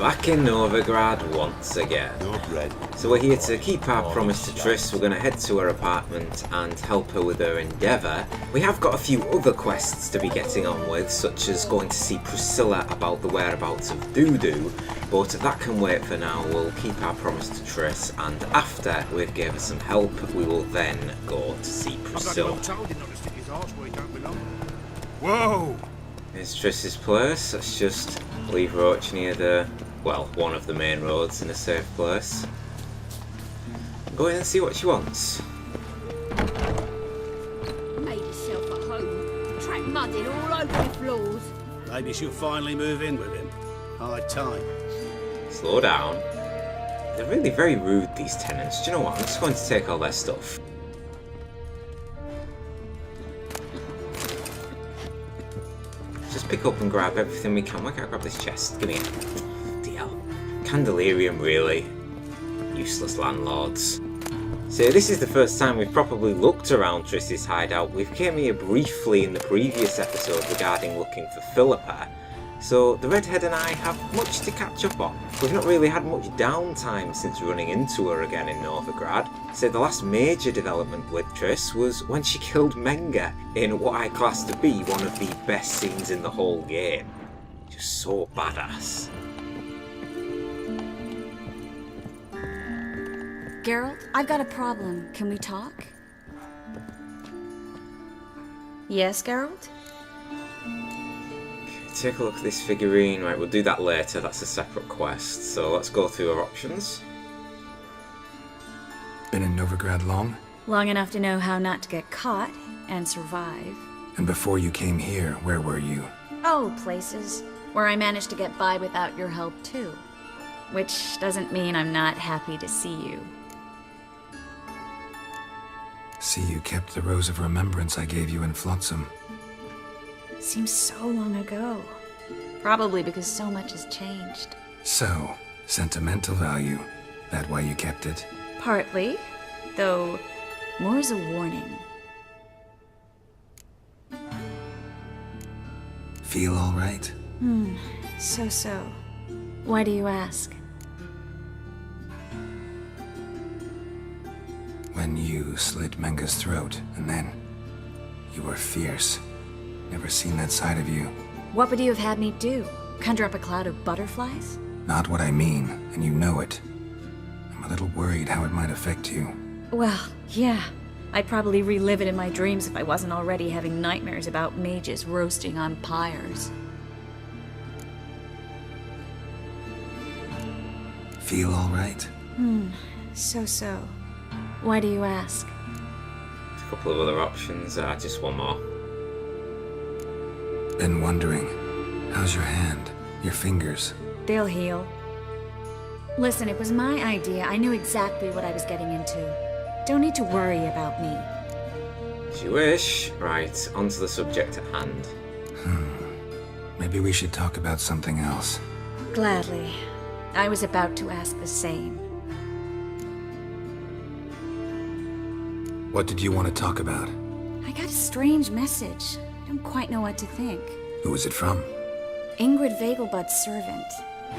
Back in Novigrad once again. So we're here to keep our promise to Triss. We're going to head to her apartment and help her with her endeavour. We have got a few other quests to be getting on with, such as going to see Priscilla about the whereabouts of Dudu, but that can wait for now. We'll keep our promise to Triss, and after we've gave her some help, we will then go to see Priscilla. Whoa! Here's Triss's place. Let's just leave Roach near the, well, one of the main roads in a safe place. Go in and see what she wants. Made herself at home. Track mudding all over the floors. Maybe she'll finally move in with him. High time. Slow down. They're really very rude, these tenants. Do you know what? I'm just going to take all their stuff. Just pick up and grab everything we can. Why can't I grab this chest? Give me it. DL. Candelarium, really. Useless landlords. So this is the first time we've probably looked around Triss's hideout. We've came here briefly in the previous episode regarding looking for Philippa. So the redhead and I have much to catch up on. We've not really had much downtime since running into her again in Novigrad. So the last major development with Triss was when she killed Menga in what I class to be one of the best scenes in the whole game. Just so badass. Geralt, I've got a problem. Can we talk? Yes, Geralt? Take a look at this figurine. Right, we'll do that later. That's a separate quest. So let's go through our options. Been in Novigrad long? Long enough to know how not to get caught and survive. And before you came here, where were you? Oh, places where I managed to get by without your help too. Which doesn't mean I'm not happy to see you. See, you kept the Rose of Remembrance I gave you in Flotsam. Seems so long ago. Probably because so much has changed. So, sentimental value. That why you kept it? Partly, though more as a warning. Feel all right? So. Why do you ask? When you slit Menga's throat, and then you were fierce. Never seen that side of you. What would you have had me do? Conjure up a cloud of butterflies? Not what I mean, and you know it. I'm a little worried how it might affect you. Well, yeah. I'd probably relive it in my dreams if I wasn't already having nightmares about mages roasting on pyres. Feel all right? So. Why do you ask? A couple of other options. Just one more. Been wondering, how's your hand? Your fingers? They'll heal. Listen, it was my idea. I knew exactly what I was getting into. Don't need to worry about me. As you wish. Right, onto the subject at hand. Maybe we should talk about something else. Gladly. I was about to ask the same. What did you want to talk about? I got a strange message. I don't quite know what to think. Who was it from? Ingrid Vegelbud's servant.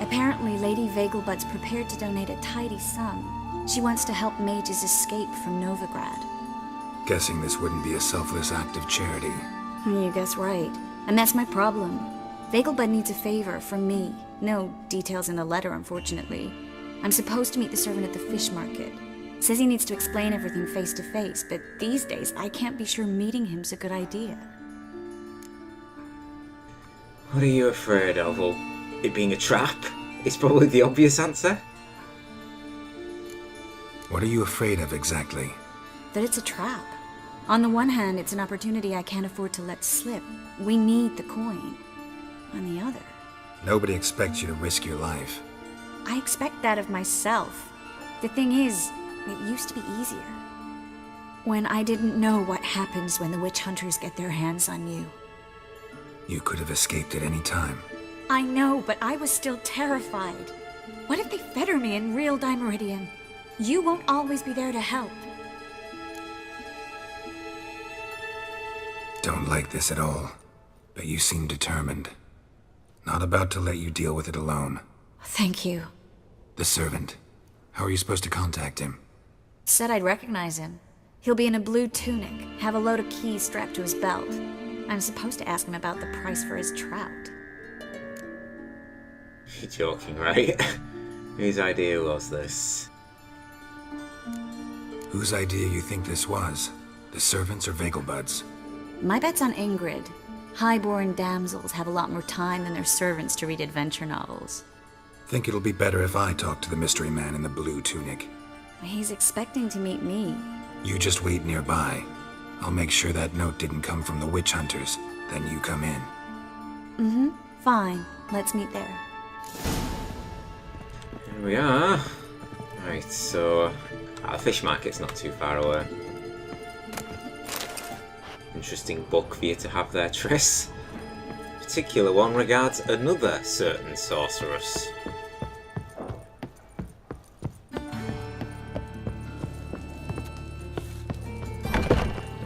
Apparently, Lady Vegelbud's prepared to donate a tidy sum. She wants to help mages escape from Novigrad. Guessing this wouldn't be a selfless act of charity. You guess right. And that's my problem. Vegelbud needs a favor from me. No details in the letter, unfortunately. I'm supposed to meet the servant at the fish market. Says he needs to explain everything face to face, but these days I can't be sure meeting him's a good idea. What are you afraid of? Well, it being a trap? It's probably the obvious answer. What are you afraid of exactly? That it's a trap. On the one hand, it's an opportunity I can't afford to let slip. We need the coin. On the other... Nobody expects you to risk your life. I expect that of myself. The thing is, it used to be easier. When I didn't know what happens when the witch hunters get their hands on you. You could have escaped at any time. I know, but I was still terrified. What if they fetter me in real Dimeridium? You won't always be there to help. Don't like this at all, but you seem determined. Not about to let you deal with it alone. Thank you. The servant. How are you supposed to contact him? Said I'd recognize him. He'll be in a blue tunic, have a load of keys strapped to his belt. I'm supposed to ask him about the price for his trout. You're joking, right? Whose idea was this? Whose idea you think this was? The servants or Vegelbud's? My bet's on Ingrid. Highborn damsels have a lot more time than their servants to read adventure novels. Think it'll be better if I talk to the mystery man in the blue tunic. He's expecting to meet me. You just wait nearby. I'll make sure that note didn't come from the witch hunters. Then you come in. Mm-hmm. Fine. Let's meet there. Here we are. Right, so... the fish market's not too far away. Interesting book for you to have there, Triss. Particular one regards another certain sorceress.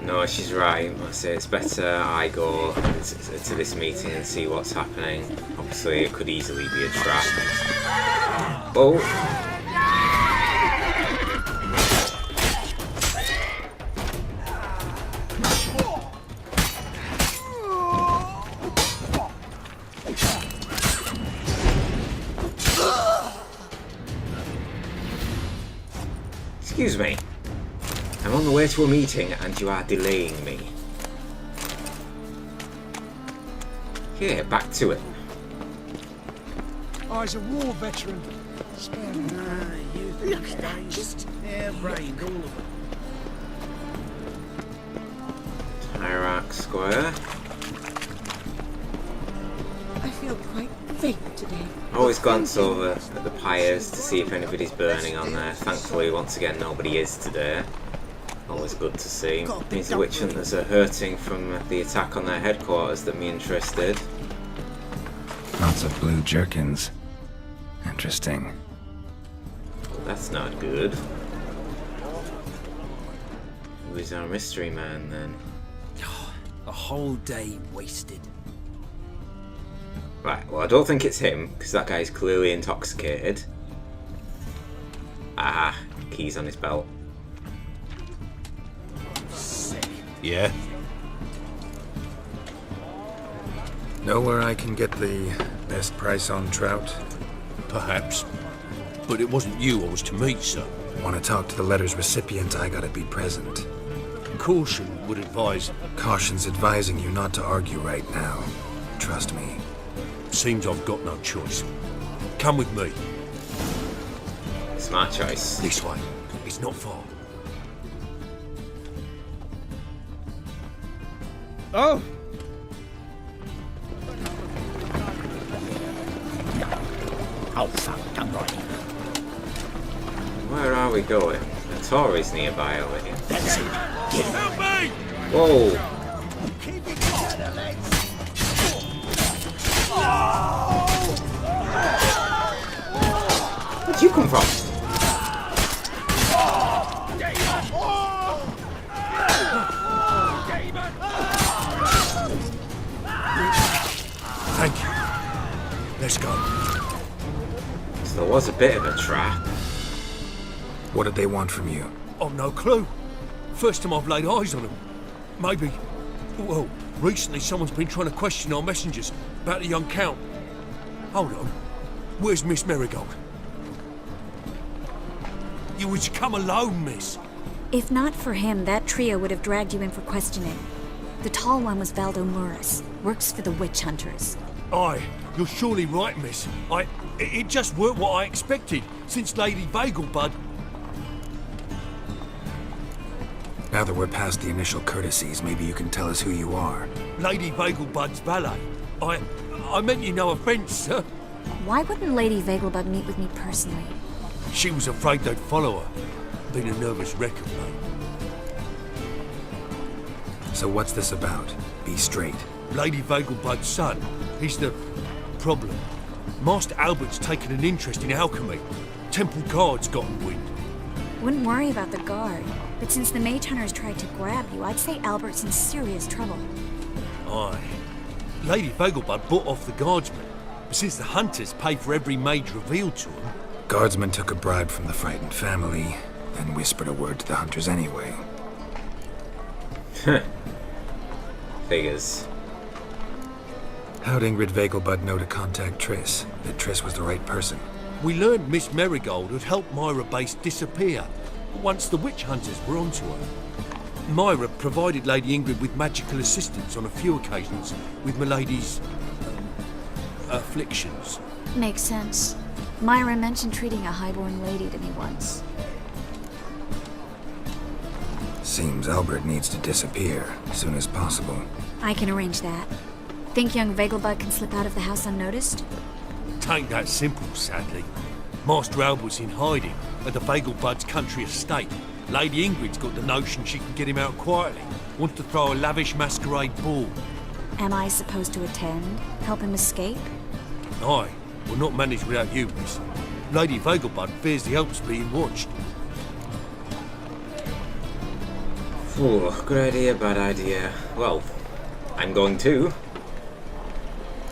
No, she's right. I say it's better I go to this meeting and see what's happening. Obviously, it could easily be a trap. Oh! Excuse me. I'm on the way to a meeting and you are delaying me. Here, back to it. He's a war veteran. Spare me. Look at that, just... Hair-brained, all of them. Hierarch Square. I feel quite faint today. I always glance over at the pyres to see if anybody's burning on there. Thankfully, once again, nobody is today. Always good to see. Means the witch hunters are hurting from the attack on their headquarters that me and Triss did. Lots of blue jerkins. Interesting. That's not good. Who's our mystery man then? A whole day wasted. Right, well I don't think it's him, because that guy's clearly intoxicated. Ah, keys on his belt. Yeah? Know where I can get the best price on trout? Perhaps. But it wasn't you I was to meet, sir. Want to talk to the letter's recipient, I gotta be present. Caution would advise. Caution's advising you not to argue right now. Trust me. Seems I've got no choice. Come with me. Smart choice. This way. It's not far. Oh! Oh, fuck, done right. Where are we going? The Tory's nearby over here. That's it. Get him. Help me! Whoa! Where'd you come from? Thank you. Let's go. So there was a bit of a trap. What did they want from you? I've no clue. First time I've laid eyes on them. Maybe... Well, recently someone's been trying to question our messengers about the young Count. Hold on. Where's Miss Marigold? You was to come alone, miss. If not for him, that trio would have dragged you in for questioning. The tall one was Valdo Muris, works for the witch hunters. Aye, you're surely right, miss. It just weren't what I expected, since Lady Vegelbud... Now that we're past the initial courtesies, maybe you can tell us who you are. Lady Vegelbud's valet. I meant you no offence, sir. Why wouldn't Lady Vegelbud meet with me personally? She was afraid they'd follow her. Been a nervous wreck of late. So what's this about? Be straight. Lady Vegelbud's son, he's the problem. Master Albert's taken an interest in alchemy. Temple guards gotten wind. Wouldn't worry about the guard, but since the mage hunters tried to grab you, I'd say Albert's in serious trouble. Aye. Lady Vegelbud bought off the guardsman. Since the hunters pay for every mage revealed to them. Guardsmen took a bribe from the frightened family and whispered a word to the hunters anyway. Figures. How'd Ingrid Vegelbud know to contact Triss? That Triss was the right person? We learned Miss Marigold had helped Myra Base disappear once the witch hunters were onto her. Myra provided Lady Ingrid with magical assistance on a few occasions with Milady's afflictions. Makes sense. Myra mentioned treating a highborn lady to me once. Seems Albert needs to disappear as soon as possible. I can arrange that. Think young Vegelbud can slip out of the house unnoticed? Tain't that simple, sadly. Master Albert's in hiding at the Vegelbud's country estate. Lady Ingrid's got the notion she can get him out quietly. Wants to throw a lavish masquerade ball. Am I supposed to attend? Help him escape? Aye, will not manage without you, miss. Lady Vegelbud fears the Alps being watched. Ooh, good idea, bad idea. Well, I'm going too.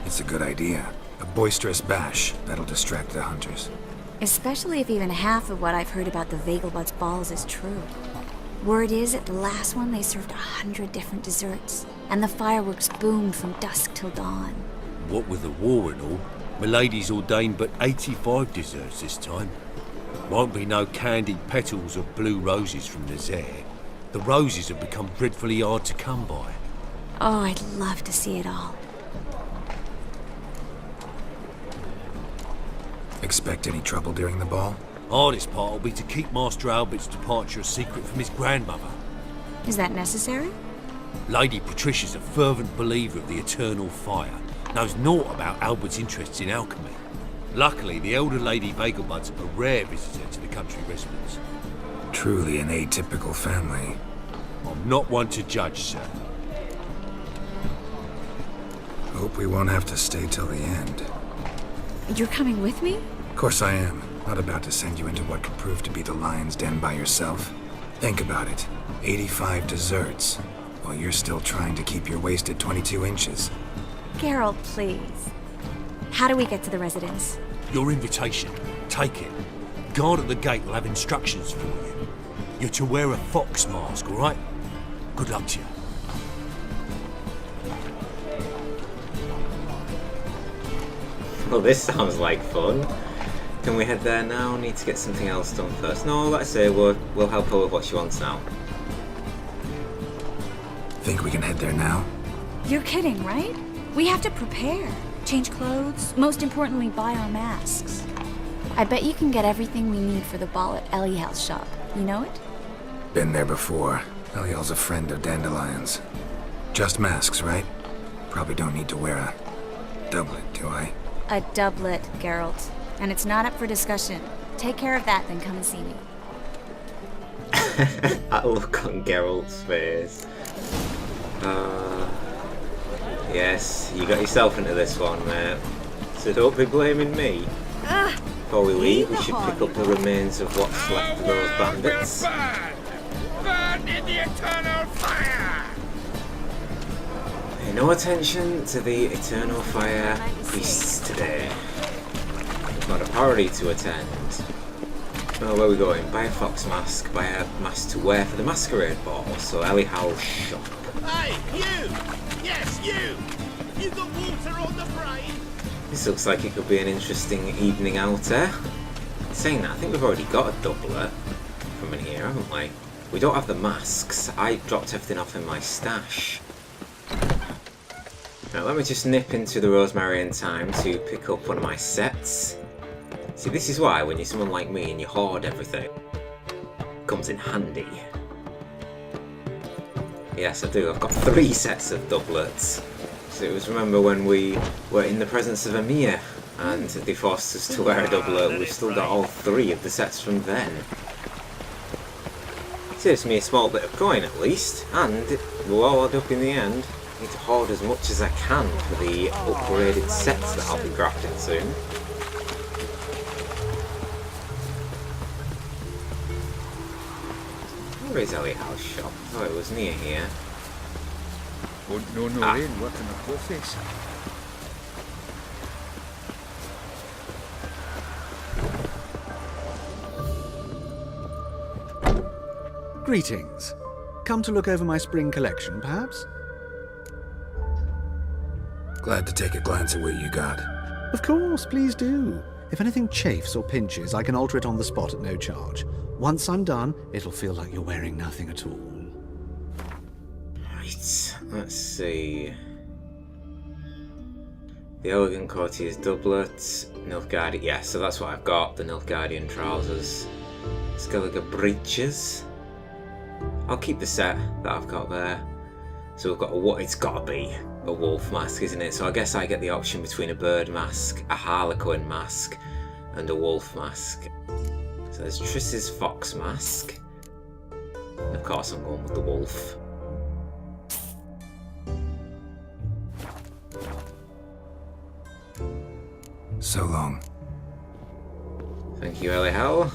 It's a good idea. A boisterous bash that'll distract the hunters. Especially if even half of what I've heard about the Vegelbud's balls is true. Word is, at the last one they served 100 different desserts, and the fireworks boomed from dusk till dawn. What with the war and all, Milady's ordained but 85 desserts this time. Won't be no candied petals or blue roses from Nazaire. The roses have become dreadfully hard to come by. Oh, I'd love to see it all. Expect any trouble during the ball? Hardest part will be to keep Master Albert's departure a secret from his grandmother. Is that necessary? Lady Patricia's a fervent believer of the eternal fire. Knows naught about Albert's interests in alchemy. Luckily, the elder Lady Vegelbud's a rare visitor to the country residence. Truly an atypical family. I'm not one to judge, sir. Hope we won't have to stay till the end. You're coming with me? Of course I am. Not about to send you into what could prove to be the lion's den by yourself. Think about it. 85 desserts, while you're still trying to keep your waist at 22 inches. Geralt, please. How do we get to the residence? Your invitation. Take it. Guard at the gate will have instructions for you. You're to wear a fox mask, all right? Good luck to you. Well, this sounds like fun. Can we head there now? Need to get something else done first. No, let's say we'll help her with what she wants now. Think we can head there now? You're kidding, right? We have to prepare. Change clothes. Most importantly, buy our masks. I bet you can get everything we need for the ball at Eliel's shop. You know it? Been there before. Eliel's a friend of Dandelion's. Just masks, right? Probably don't need to wear a doublet, do I? A doublet, Geralt. And it's not up for discussion. Take care of that, then come and see me. That look on Geralt's face. Yes, you got yourself into this one, mate. So don't be blaming me. Before we leave, we should pick up the remains of what's left of those bandits. Burn in the eternal fire! Pay no attention to the eternal fire feasts today. We've got a party to attend. Well, where are we going? Buy a fox mask, buy a mask to wear for the masquerade ball, so Ellie Howell's shop. Hey, you! Yes, you! You got water on the brain? This looks like it could be an interesting evening out there. Saying that, I think we've already got a doublet from in here, haven't we? We don't have the masks. I dropped everything off in my stash. Now let me just nip into the Rosemary in time to pick up one of my sets. See, this is why when you're someone like me and you hoard everything, it comes in handy. Yes, I do. I've got 3 sets of doublets. So it was, remember when we were in the presence of Emir and they forced us to wear a doublet, we've still got all 3 of the sets from then. Saves me a small bit of coin at least, and we'll all add up in the end. I need to hoard as much as I can for the upgraded sets that I'll be crafting soon. Where is Ellie House shop? Oh, it was near here. Wouldn't know no rain working the clothes. Greetings. Come to look over my spring collection, perhaps? Glad to take a glance at what you got. Of course, please do. If anything chafes or pinches, I can alter it on the spot at no charge. Once I'm done, it'll feel like you're wearing nothing at all. Right, let's see. The Elegant Courtier's doublet, Nilfgaardian, yeah, so that's what I've got, the Nilfgaardian trousers. Skellige breeches. I'll keep the set that I've got there. So we've got a, it's gotta be a wolf mask, isn't it? So I guess I get the option between a bird mask, a harlequin mask, and a wolf mask. So there's Triss's fox mask. And of course I'm going with the wolf. So long. Thank you, Elihel.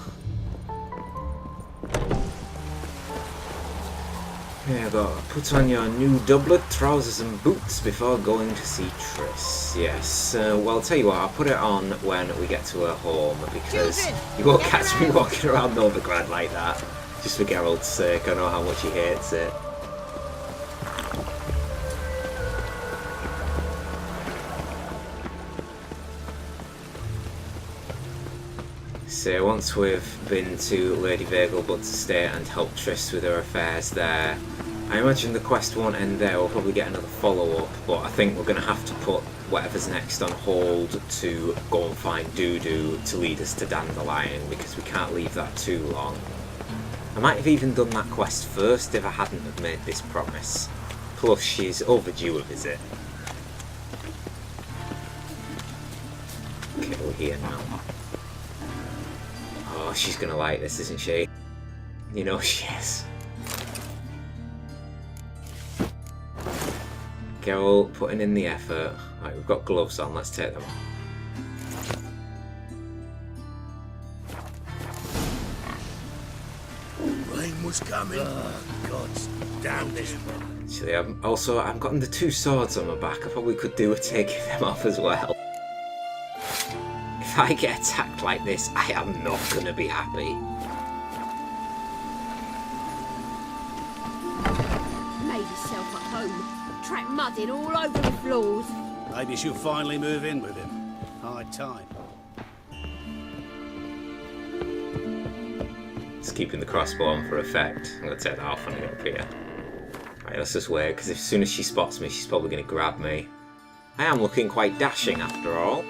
Yeah, put on your new doublet, trousers and boots before going to see Triss. Yes, well I'll tell you what, I'll put it on when we get to her home, because you won't catch me walking around Novigrad like that, just for Geralt's sake. I know how much he hates it. So once we've been to Lady Vegelbud's estate and helped Triss with her affairs there, I imagine the quest won't end there. We'll probably get another follow-up, but I think we're going to have to put whatever's next on hold to go and find Dudu to lead us to Dandelion, because we can't leave that too long. I might have even done that quest first if I hadn't have made this promise. Plus, she's overdue a visit. Okay, we're here now. Oh, she's gonna like this, isn't she? You know she is. Geralt putting in the effort. Right, we've got gloves on, let's take them off. Rain was coming. Oh, God, damn this one. Actually, I've gotten the two swords on my back. I probably could do with taking them off as well. If I get attacked like this, I am not gonna be happy. Made yourself at home. Track mudding all over the floors. Maybe she'll finally move in with him. High time. Just keeping the crossbow on for effect. I'm gonna take that off when I get up here. Right, let's just wait, because as soon as she spots me, she's probably gonna grab me. I am looking quite dashing after all.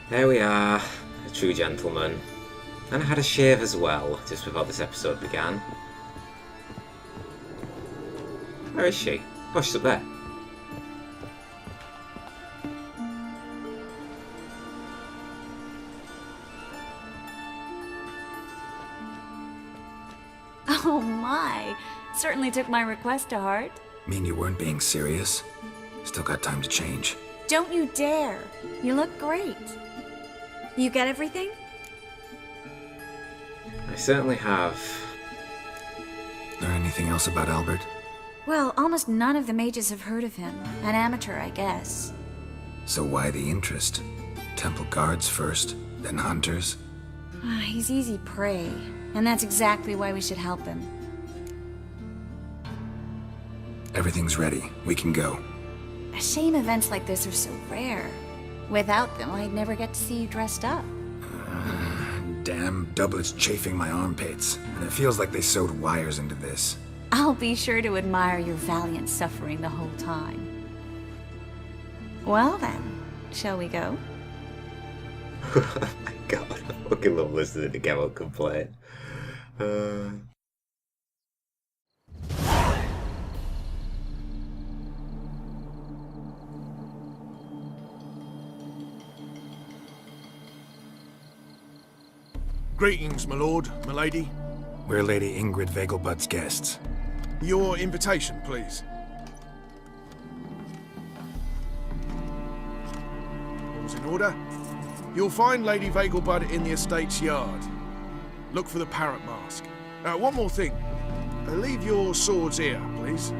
There we are, a true gentleman. And I had a shave as well, just before this episode began. Where is she? Oh, she's up there. Oh my! Certainly took my request to heart. Mean you weren't being serious? Still got time to change. Don't you dare! You look great. You get everything? I certainly have. Learn anything else about Albert? Well, almost none of the mages have heard of him. An amateur, I guess. So why the interest? Temple guards first, then hunters? He's easy prey, and that's exactly why we should help him. Everything's ready. We can go. A shame events like this are so rare. Without them, I'd never get to see you dressed up. Damn doublet's chafing my armpits, and it feels like they sewed wires into this. I'll be sure to admire your valiant suffering the whole time. Well then, shall we go? Oh my god, I fucking love listening to Geralt complain. Greetings, my lord, my lady. We're Lady Ingrid Vegelbud's guests. Your invitation, please. All's in order. You'll find Lady Vegelbud in the estate's yard. Look for the parrot mask. One more thing. Leave your swords here, please.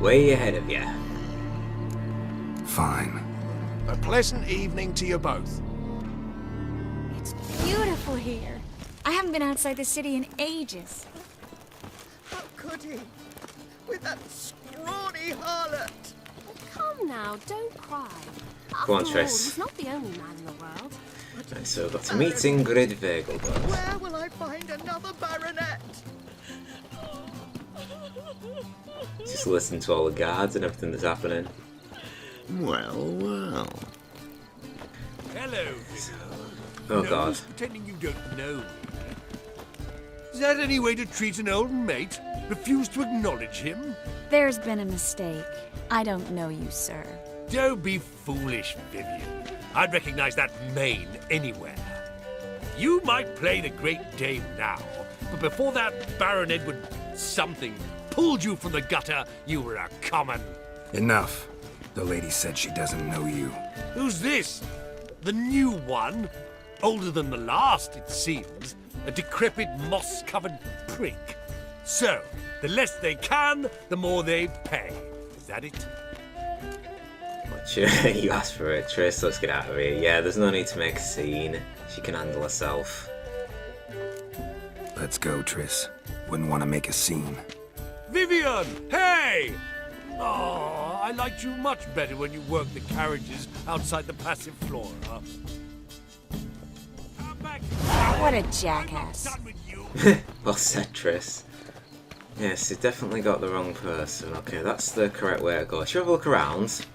Way ahead of you. Fine. A pleasant evening to you both. It's beautiful here. I haven't been outside the city in ages. How could he? With that scrawny harlot! Come now, don't cry. Go on, After all, Triss. he's not the only man in the world. Right, so we've got to meet Ingrid Vegelbud. Where will I find another baronet? Just listen to all the guards and everything that's happening. Well, well. Hello. Oh No, god. pretending you don't know me. Is that any way to treat an old mate? Refuse to acknowledge him? There's been a mistake. I don't know you, sir. Don't be foolish, Vivian. I'd recognize that mane anywhere. You might play the Great Dane now, but before that Baron Edward something pulled you from the gutter, you were a common. Enough. The lady said she doesn't know you. Who's this? The new one? Older than the last, it seems. A decrepit, moss-covered prick. So, the less they can, the more they pay. Is that it? You asked for it, Triss. Let's get out of here. Yeah, there's no need to make a scene. She can handle herself. Let's go, Triss. Wouldn't want to make a scene. Vivian! Hey! Oh, I liked you much better when you worked the carriages outside the passive flora. Come back. What a jackass. I'm not done with you. Well said, Triss. Yes, you definitely got the wrong person. Okay, that's the correct way to go. Should we have a look around?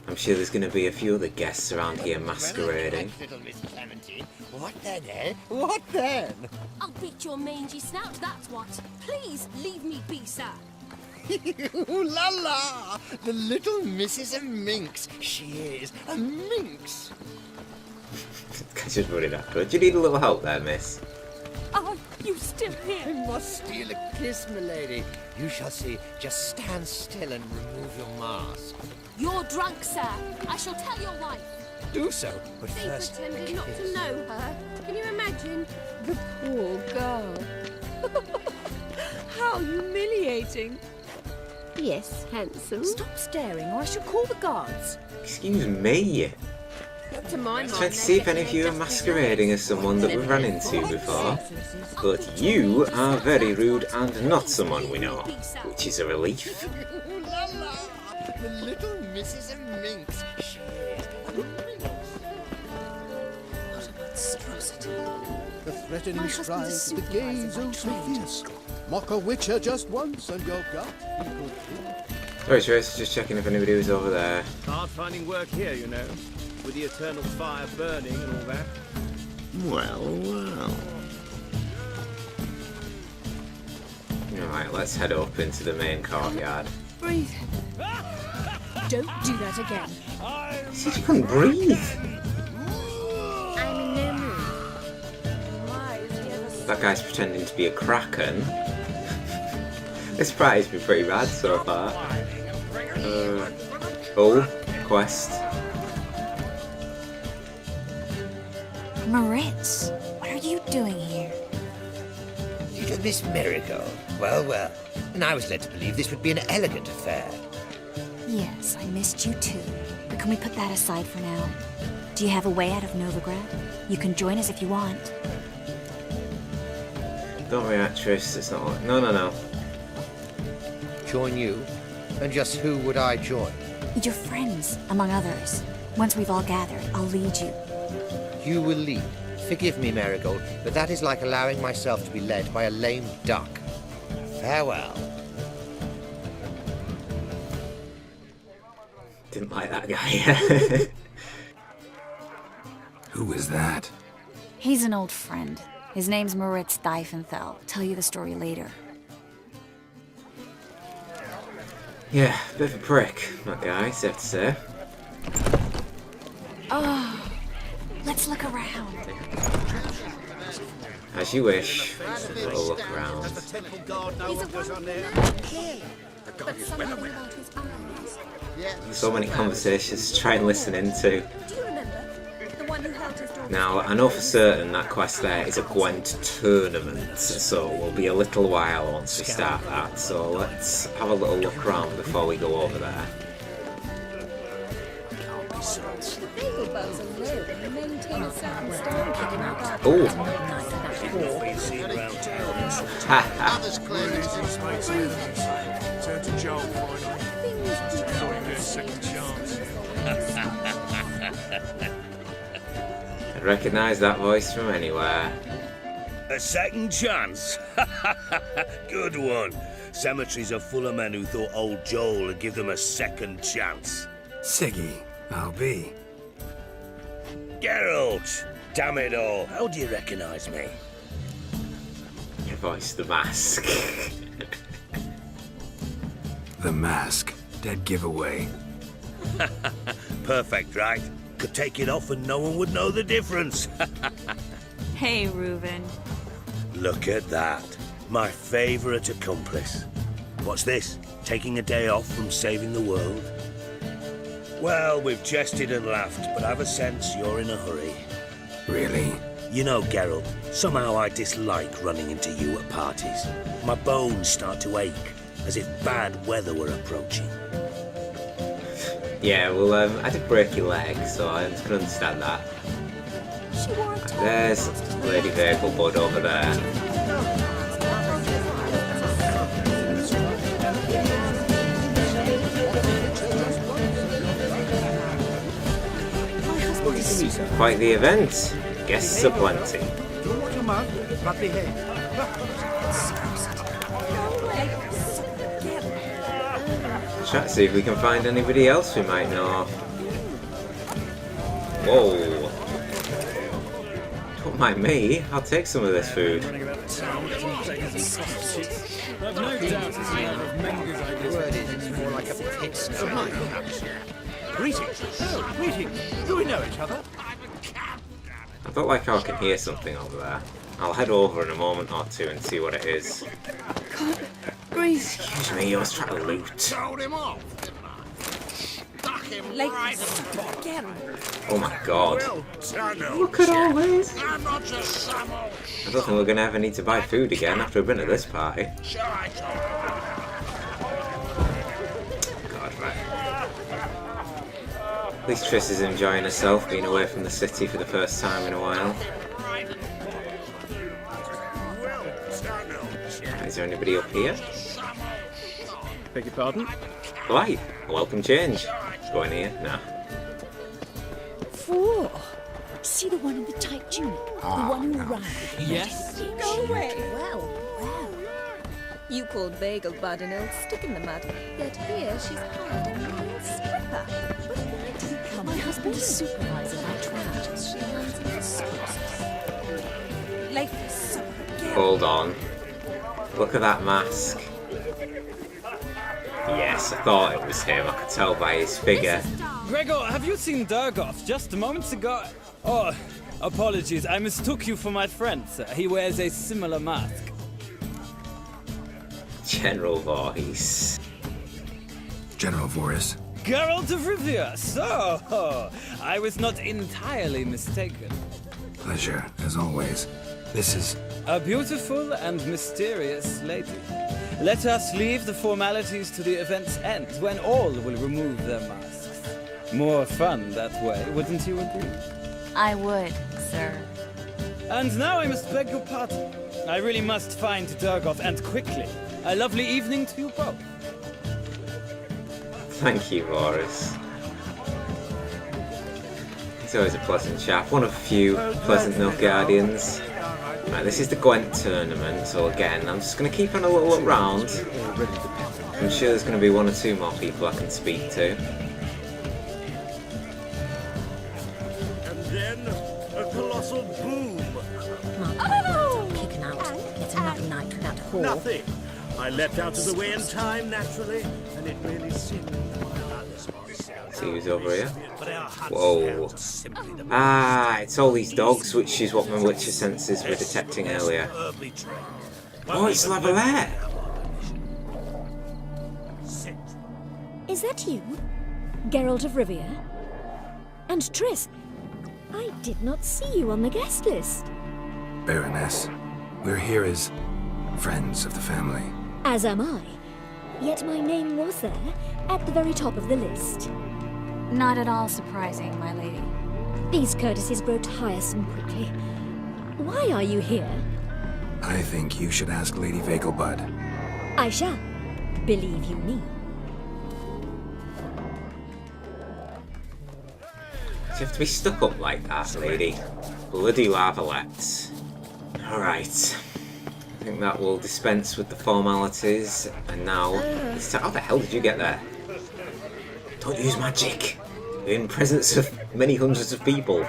I'm sure there's going to be a few other guests around here masquerading. Little Miss Clementine. What then, eh? What then? I'll beat your mangy snout, that's what. Please leave me be, sir. Ooh la la! The little Mrs. a Minx. She is a minx. Just running after her. Do you need a little help there, miss? Are you still I here? must steal a kiss, milady. You shall see. Just stand still and remove your mask. You're drunk, sir. I shall tell your wife. Do so, but They first. pretended not to know her. Can you imagine? The poor girl. How humiliating. Yes, handsome. Stop staring or I shall call the guards. Excuse me. To my I was mind, trying to see if any of you are masquerading as someone that we've run into before. But you are very rude and not someone we know, which is a relief. Ooh la la! The little Mrs. a Minx. She is a minx. What a monstrosity. The threatening My husband is stride, the gaze supervisor by so trade. fierce. Mock a witcher just once and you've got equal proof. Sorry, Trace, just checking if anybody was over there. Hard finding work here, you know, with the eternal fire burning and all that. Well, well. Alright, let's head up into the main courtyard. Breathe. Don't do that again. You said you couldn't breathe. I'm in no mood. Why is he ever so That guy's pretending to be a kraken. This party's been pretty bad so far. Oh, quest. Moritz, what are you doing here? Little Miss Marigold. Well, well. And I was led to believe this would be an elegant affair. Yes, I missed you too. But can we put that aside for now? Do you have a way out of Novigrad? You can join us if you want. Don't worry, actress. It's not like... No. Join you? And just who would I join? Your friends, among others. Once we've all gathered, I'll lead you. You will lead. Forgive me, Marigold, but that is like allowing myself to be led by a lame duck. Farewell. Didn't like that guy. Who is that? He's an old friend. His name's Moritz Diefenthal. Tell you the story later. Yeah, bit of a prick, that guy, safe to say. Oh, let's look around. As you wish. Let's have a little look around. Does the temple guard know what goes on there? Clearly. But something about his eyes. So many conversations to try and listen into. Do you remember? The one who held his daughter? Now, I know for certain that quest there is a Gwent tournament, so it will be a little while once we start that, so let's have a little look around before we go over there. The bagel bows alone maintain a certain standard in our garden. Oh, seen around town. Others claim it's been Turn to Joel finally. Thought he'd be a second chance. I'd recognise that voice from anywhere. A second chance? Good one. Cemeteries are full of men who thought old Joel would give them a second chance. Siggy, I'll be. Geralt! Damn it all, how do you recognise me? Your voice, the mask. The mask. Dead giveaway. Perfect, right? Could take it off and no one would know the difference. Hey, Reuben. Look at that. My favourite accomplice. What's this? Taking a day off from saving the world? Well, we've jested and laughed, but I've a sense you're in a hurry. Really? You know, Geralt, somehow I dislike running into you at parties. My bones start to ache, as if bad weather were approaching. Yeah, well, I did break your leg, so I can understand that. There's Lady Vegelbud over there. Quite the event. Guests aplenty. Try to see if we can find anybody else we might know. Whoa. Don't mind me, I'll take some of this food. The word is it's more like a pit stop. Greetings. Oh, greetings. Do we know each other? I felt like I can hear something over there. I'll head over in a moment or two and see what it is. Can't breathe. Excuse me, I was trying to loot. told him off, didn't I? Stuck him right Again. Oh my god. Look at all this. I'm not just some old I don't think we're going to ever need to buy food again after we've been at this party. shall I talk? God, right. At least Triss is enjoying herself being away from the city for the first time in a while. Is there anybody up here? Beg your pardon? Why? Welcome change. Go in here? Nah. Four. See the one in the tight tunic? The one who arrived. Yes? Go away. Well. You called Vegelbud an old stick in the mud, yet here she's hired a real stripper. But why did he come? My husband is supervising my trials. She learns in excuses. Life is so again. Hold on. Look at that mask. Yes, I thought it was him. I could tell by his figure. Gregor, have you seen Durgoth just moments ago? Oh, apologies. I mistook you for my friend, sir. He wears a similar mask. General voice. General Voris. Geralt of Rivia. So, I was not entirely mistaken. Pleasure, as always. This is... A beautiful and mysterious lady. Let us leave the formalities to the event's end, when all will remove their masks. More fun that way, wouldn't you agree? I would, sir. And now I must beg your pardon. I really must find Durgoth, and quickly. A lovely evening to you both. Thank you, Boris. He's always a pleasant chap. One of a few pleasant Nilfgaardians. Right, this is the Gwent tournament, so again, I'm just going to keep on a little look round. I'm sure there's going to be one or two more people I can speak to. And then a colossal boom. Oh! Kicking out. It's another night without a whore. Nothing. I leapt out of the way in time, naturally, and it really seemed. See who's over here. Whoa. Ah, it's all these dogs, which is what my Witcher senses were detecting earlier. Oh, it's Lavalette! Is that you? Geralt of Rivia? And Triss? I did not see you on the guest list. Baroness. We're here as... friends of the family. As am I. Yet my name was there, at the very top of the list. Not at all surprising, my lady. These courtesies grow tiresome quickly. Why are you here? I think you should ask Lady Vegelbud. I shall. Believe you me. Do you have to be stuck up like that, lady? Bloody lavalets. Alright. I think that will dispense with the formalities. And now, how the hell did you get there? Don't use magic in presence of many hundreds of people.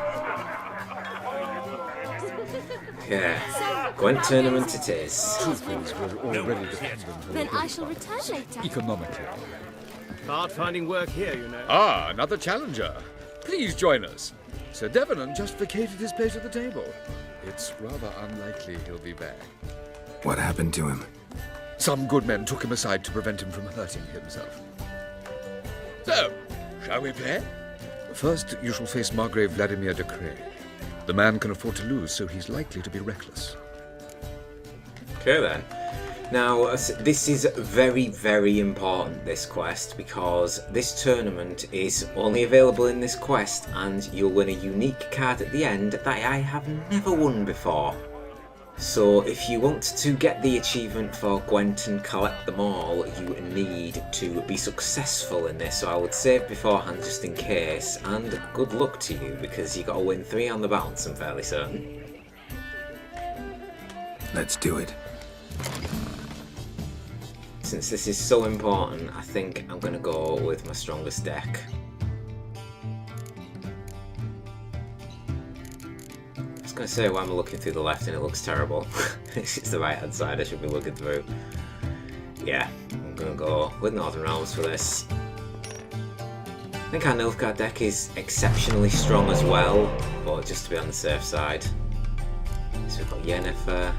Yeah, Gwent tournament it is. Then I shall return later. Economically. Hard finding work here, you know. Ah, another challenger. Please join us. Sir Devenant just vacated his place at the table. It's rather unlikely he'll be back. What happened to him? Some good men took him aside to prevent him from hurting himself. So, shall we play? First, you shall face Margrave Vladimir de Cray. The man can afford to lose, so he's likely to be reckless. Okay then. Now, this is very, very important, this quest, because this tournament is only available in this quest, and you'll win a unique card at the end that I have never won before. So, if you want to get the achievement for Gwent and collect them all, you need to be successful in this, so I would save beforehand just in case, and good luck to you, because you got to win 3 on the bounce, I'm fairly certain. Let's do it. Since this is so important, I think I'm going to go with my strongest deck. I was going to say, why am I looking through the left and it looks terrible? It's the right hand side I should be looking through. Yeah, I'm going to go with Northern Realms for this. I think our Nilfgaard deck is exceptionally strong as well, but just to be on the safe side. So we've got Yennefer,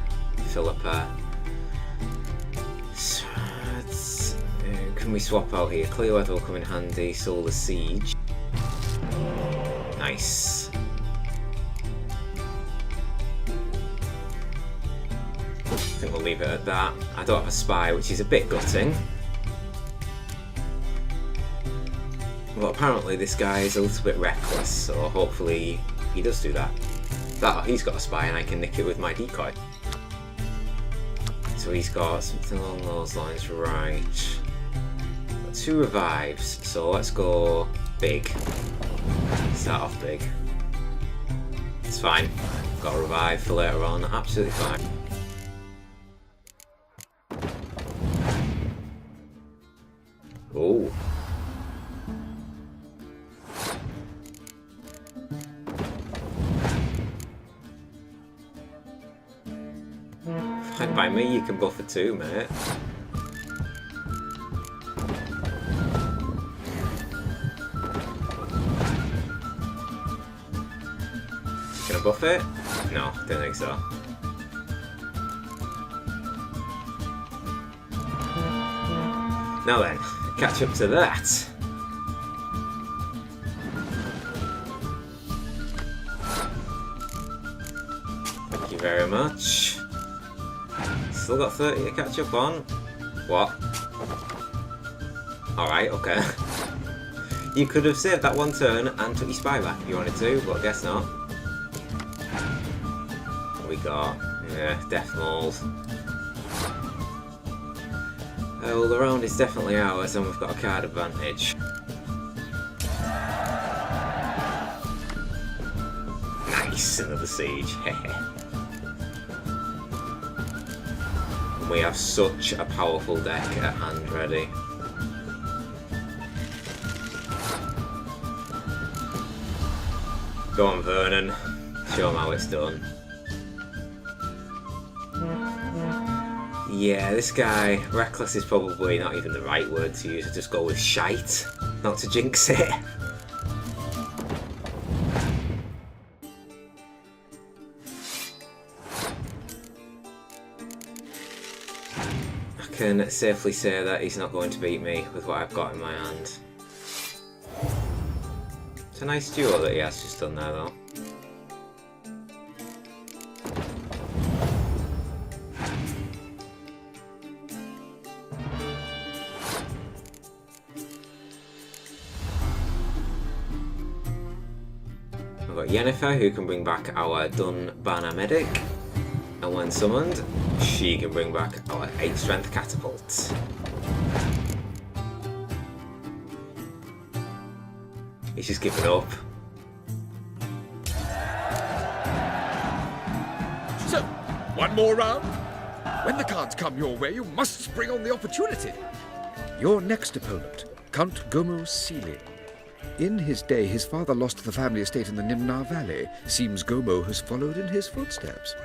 Philippa. Can we swap out here? Clearweather will come in handy. Solar Siege. Nice. I think we'll leave it at that. I don't have a spy, which is a bit gutting. But apparently this guy is a little bit reckless, so hopefully he does do that. He's got a spy and I can nick it with my decoy. So he's got something along those lines, right. 2 revives, so let's go big. Start off big. It's fine. Got a revive for later on, absolutely fine. Oh. Fine by me, you can buff it too, mate. Can I buff it? No, don't think so. Now then, catch up to that. Thank you very much. Still got 30 to catch up on. What? Alright, okay. You could have saved that one turn and took your spy back if you wanted to, but I guess not. What we got? Yeah, Death Mold. Well, the round is definitely ours and we've got a card advantage. Nice, another siege. We have such a powerful deck at hand ready. Go on, Vernon. Show him how it's done. Yeah, this guy, reckless is probably not even the right word to use. Just go with shite, not to jinx it. I can safely say that he's not going to beat me with what I've got in my hand. It's a nice duo that he has just done there though. We've got Yennefer, who can bring back our Dunbana Medic. And when summoned, she can bring back our 8 strength catapults. He's just giving up. So, one more round? When the cards come your way, you must spring on the opportunity. Your next opponent, Count Gomo Sealing. In his day, his father lost the family estate in the Nimnar Valley. Seems Gomo has followed in his footsteps.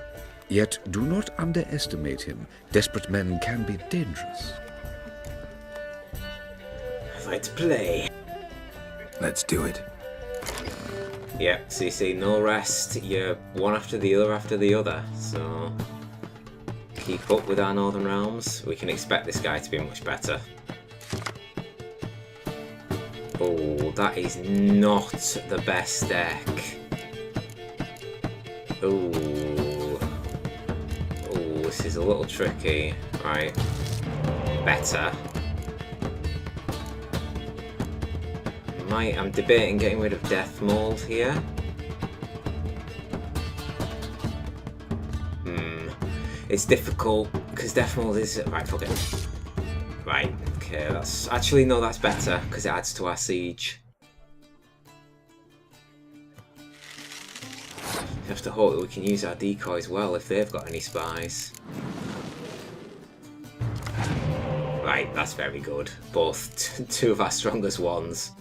Yet, do not underestimate him. Desperate men can be dangerous. Let's play. Let's do it. Yeah, so you see, no rest. You're one after the other. So keep up with our Northern Realms. We can expect this guy to be much better. Oh, that is not the best deck. Oh, this is a little tricky. Right, better. I'm debating getting rid of Death Mold here. It's difficult because Death Mold is right. Fuck it. Right. Okay. That's actually no. That's better because it adds to our siege. We have to hope that we can use our decoys well if they've got any spies. Right. That's very good. Both two of our strongest ones.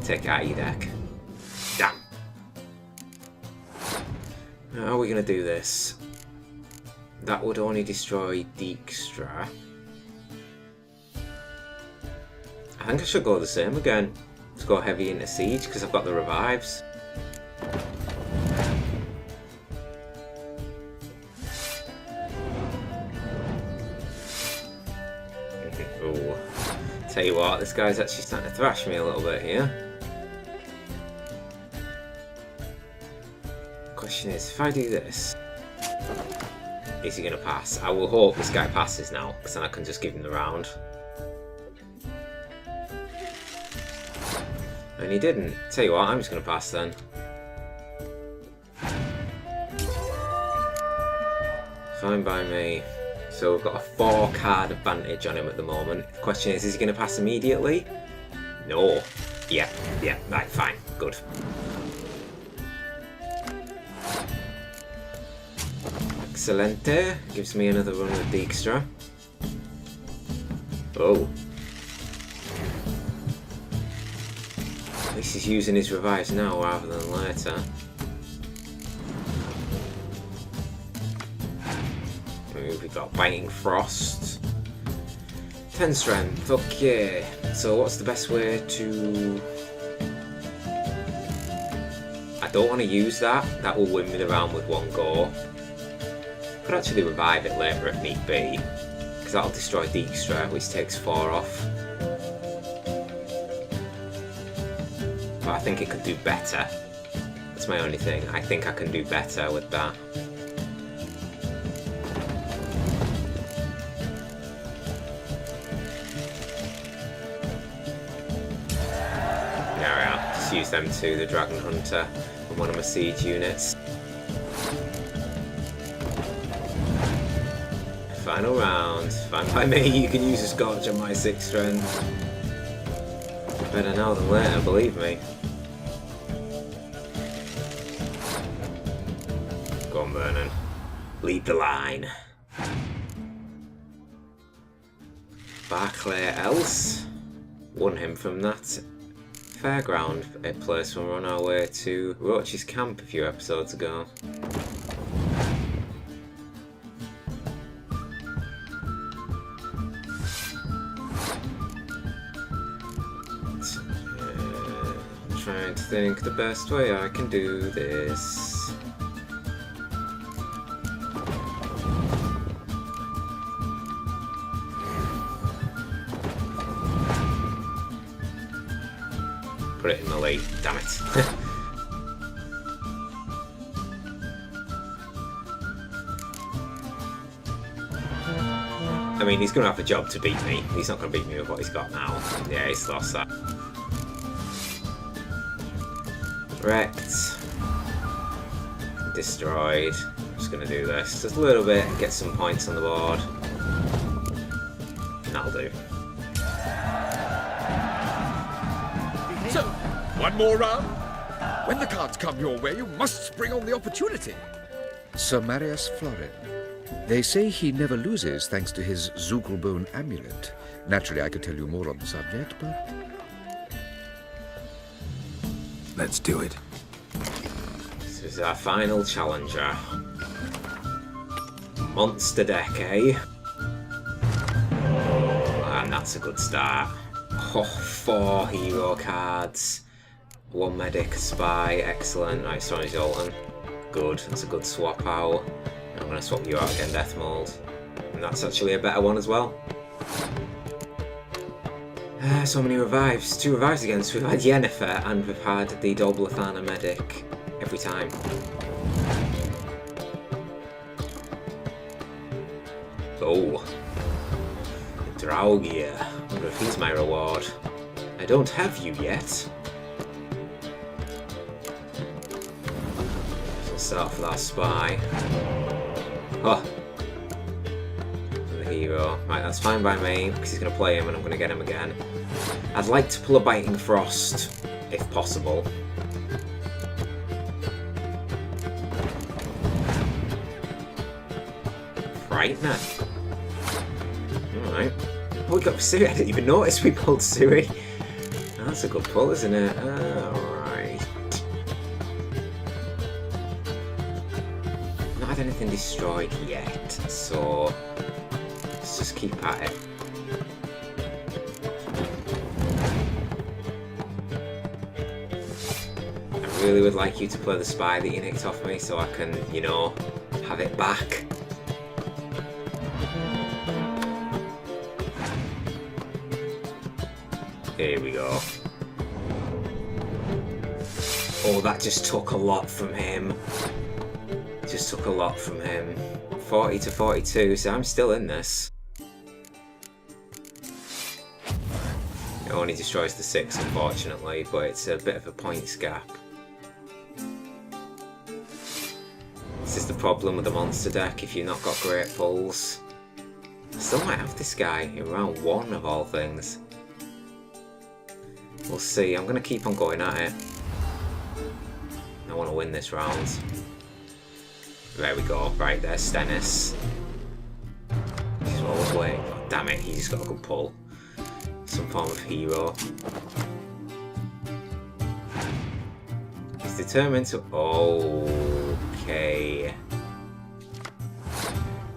Take out your deck. Damn. How are we going to do this? That would only destroy Dijkstra. I think I should go the same again. Let's go heavy into siege because I've got the revives. Ooh. Tell you what, this guy's actually starting to thrash me a little bit here. Question is, if I do this, is he going to pass? I will hope this guy passes now, because then I can just give him the round. And he didn't. Tell you what, I'm just going to pass then. Fine by me. So we've got a 4-card advantage on him at the moment. The question is he going to pass immediately? No. Yeah, right, fine, good. Excelente. Gives me another run with Dijkstra. Oh. At least he's using his revives now rather than later. We've got Biting Frost. 10 strength, okay. So what's the best way to... I don't want to use that. That will win me the round with one go. Could actually revive it later if need be, because that'll destroy Dijkstra, which takes 4 off. But I think it could do better. That's my only thing. I think I can do better with that. There we are. Just use them two, the Dragon Hunter and one of my siege units. Final round. Fine by me, you can use a Scorch on my 6 strength. Better now than later, believe me. Go on, Vernon. Lead the line. Barclay Else. Won him from that fairground place when we were on our way to Roach's camp a few episodes ago. Trying to think the best way I can do this. Put it in the lead, damn it. I mean, he's going to have a job to beat me. He's not going to beat me with what he's got now. Yeah, he's lost that. Wrecked. Destroyed. Just just going to do this. Just a little bit, get some points on the board. And that'll do. So, one more round? When the cards come your way, you must spring on the opportunity. Sir Marius Florin. They say he never loses thanks to his Zugelbone amulet. Naturally, I could tell you more on the subject, but... Let's do it. This is our final challenger. Monster deck, eh? And that's a good start. Oh, 4 hero cards. 1 medic, a spy, excellent. Right, Sonny Zoltan. Good, that's a good swap out. I'm going to swap you out again, Death Mold. And that's actually a better one as well. So many revives. 2 revives again. So we've had Yennefer and we've had the Doblathana medic every time. Oh. Draugia. I wonder if he's my reward. I don't have you yet. So start off with our spy. Oh. The hero. Right, that's fine by me, because he's going to play him and I'm going to get him again. I'd like to pull a Biting Frost, if possible. Frightener. Alright. Oh, we got Sui. I didn't even notice we pulled Sui. That's a good pull, isn't it? Alright. Not had anything destroyed yet, so let's just keep at it. I really would like you to play the spy that you nicked off me so I can, you know, have it back. Here we go. Oh, that just took a lot from him. Just took a lot from him. 40 to 42, so I'm still in this. It only destroys the 6, unfortunately, but it's a bit of a points gap. This is the problem with the monster deck if you've not got great pulls. I still might have this guy in round 1 of all things. We'll see. I'm going to keep on going at it. I want to win this round. There we go. Right, there's Stennis. He's what I was waiting for. Damn it, he's got a good pull. Some form of hero. He's determined to... Okay.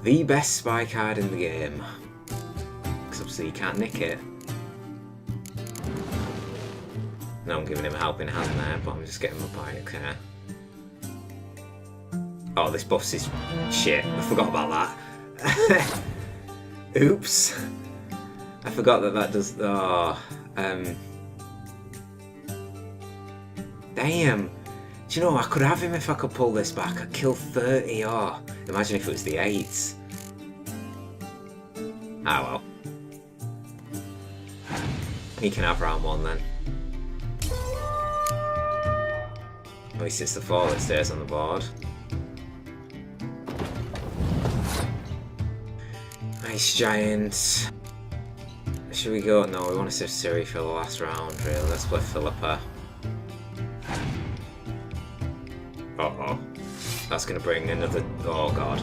The best spy card in the game. Because obviously you can't nick it. No, I'm giving him a helping hand there, but I'm just getting my bike here. Oh, this buffs is shit. I forgot about that. Oops. I forgot that does... Oh, damn. Do you know, I could have him if I could pull this back. I'd kill 30. Oh, imagine if it was the 8s. Ah, well. He can have round 1 then. At least it's the 4 that stays on the board. Ice Giant. Should we go? No, we want to save Ciri for the last round, really. Let's play Philippa. Uh-oh. That's going to bring another... Oh, God.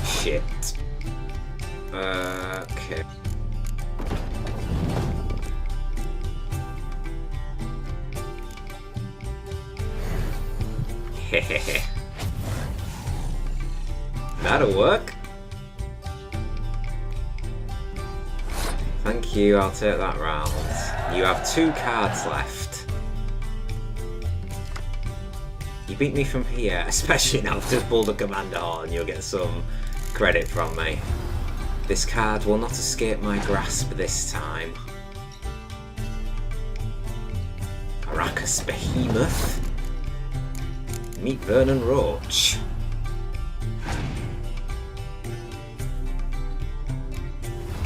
Shit. Okay. Hehehe. That'll work. Thank you, I'll take that round. You have 2 cards left. You beat me from here, especially now I've just pulled a Commander Horn, you'll get some credit from me. This card will not escape my grasp this time. Arrakis Behemoth. Meet Vernon Roach.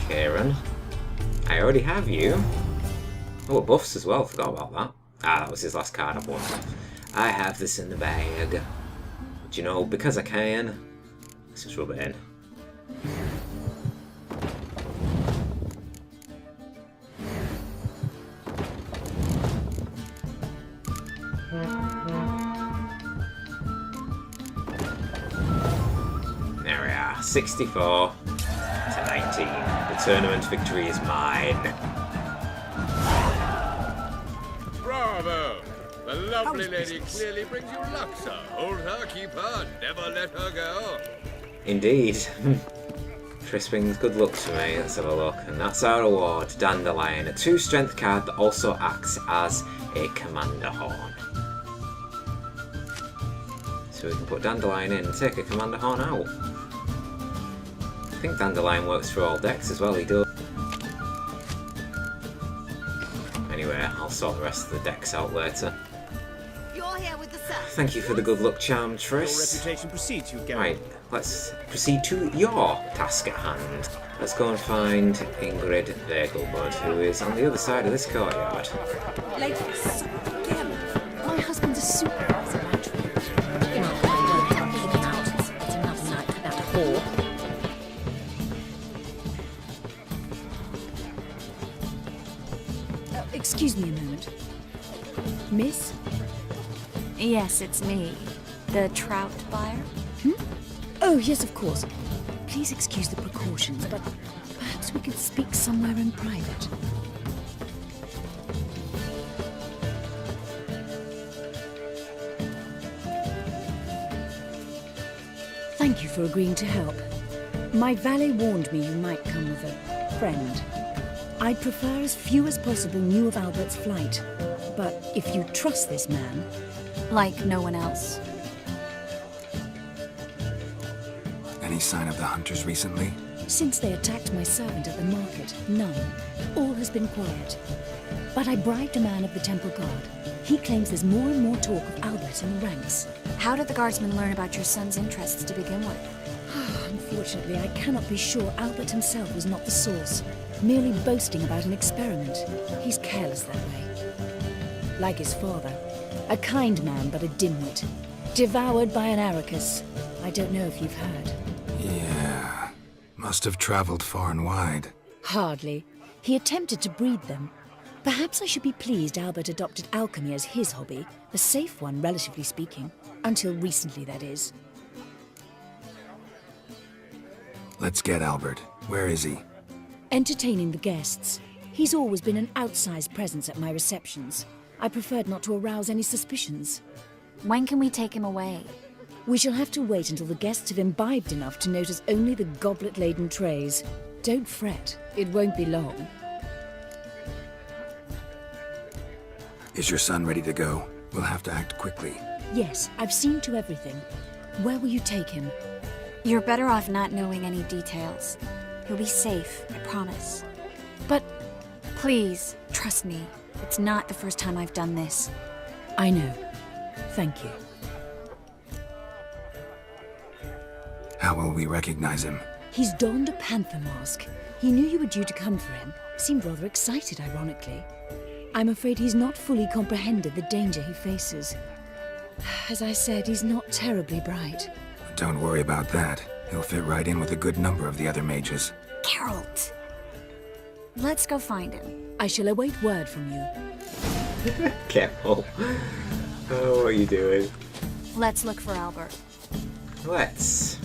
Kieran. I already have you. Oh, buffs as well, forgot about that. Ah, that was his last card I've won. I have this in the bag. Do you know, because I can, let's just rub it in. There we are, 64 to 19. The tournament victory is mine. Bravo! The lovely lady clearly brings you luck, sir. Hold her, keep her, never let her go. Indeed. Triss brings good luck to me, let's have a look. And that's our award, Dandelion, a 2 strength card that also acts as a commander horn. So we can put Dandelion in and take a commander horn out. I think Dandelion works for all decks as well, he does. Anyway, I'll sort the rest of the decks out later. You're here with the sir. Thank you for the good luck charm, Triss. Your reputation precedes you, Geralt. Right, let's proceed to your task at hand. Let's go and find Ingrid Vegelbud, who is on the other side of this courtyard. Ladies, again, my husband's a supervisor, actually. You know, I won't leave it out. It's another night for that whore. Excuse me a moment. Miss? Yes, it's me. The trout buyer? Oh, yes, of course. Please excuse the precautions, but perhaps we could speak somewhere in private. Thank you for agreeing to help. My valet warned me you might come with a friend. I'd prefer as few as possible knew of Albert's flight, but if you trust this man... Like no one else. Any sign of the hunters recently? Since they attacked my servant at the market, none. All has been quiet. But I bribed a man of the Temple Guard. He claims there's more and more talk of Albert in the ranks. How did the guardsmen learn about your son's interests to begin with? Unfortunately, I cannot be sure Albert himself was not the source, merely boasting about an experiment. He's careless that way. Like his father. A kind man, but a dimwit. Devoured by an Arrakis. I don't know if you've heard. Yeah. Must have traveled far and wide. Hardly. He attempted to breed them. Perhaps I should be pleased Albert adopted alchemy as his hobby. A safe one, relatively speaking. Until recently, that is. Let's get Albert. Where is he? Entertaining the guests. He's always been an outsized presence at my receptions. I preferred not to arouse any suspicions. When can we take him away? We shall have to wait until the guests have imbibed enough to notice only the goblet-laden trays. Don't fret, it won't be long. Is your son ready to go? We'll have to act quickly. Yes, I've seen to everything. Where will you take him? You're better off not knowing any details. He'll be safe, I promise. But... Please, trust me. It's not the first time I've done this. I know. Thank you. How will we recognize him? He's donned a panther mask. He knew you were due to come for him. Seemed rather excited, ironically. I'm afraid he's not fully comprehended the danger he faces. As I said, he's not terribly bright. Don't worry about that. He'll fit right in with a good number of the other mages. Geralt! Let's go find him. I shall await word from you. Careful. Oh, what are you doing? Let's look for Albert. Let's.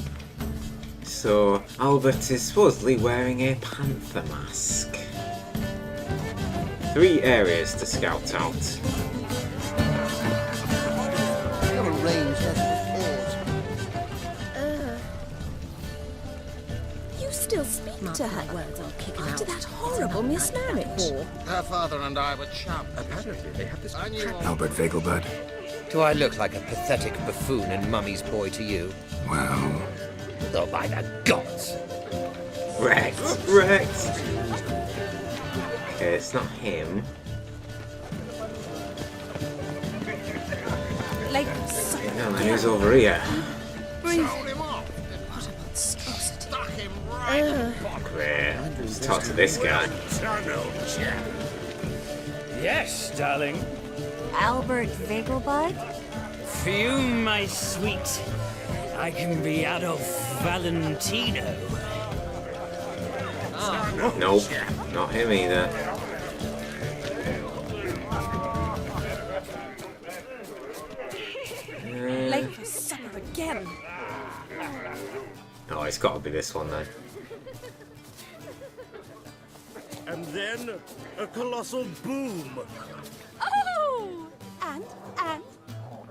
So, Albert is supposedly wearing a panther mask. 3 areas to scout out. You're arranged as You still speak to her words, I'll kick him after out. that horrible mismarriage. Her father and I were chums. Apparently, they have this... Albert Vegelbud? Do I look like a pathetic buffoon and mummy's boy to you? Well... Oh, by the gods! Wrecked! Wrecked! Okay, it's not him. Like, No, man, who's over here? breathe. Great. Let's talk to this guy. Yes, darling. Albert Vegelbud? For you, my sweet. I can be Adolf Valentino. Nope, not him either. Late for supper again. Oh, it's got to be this one then. And then a colossal boom. Oh! And?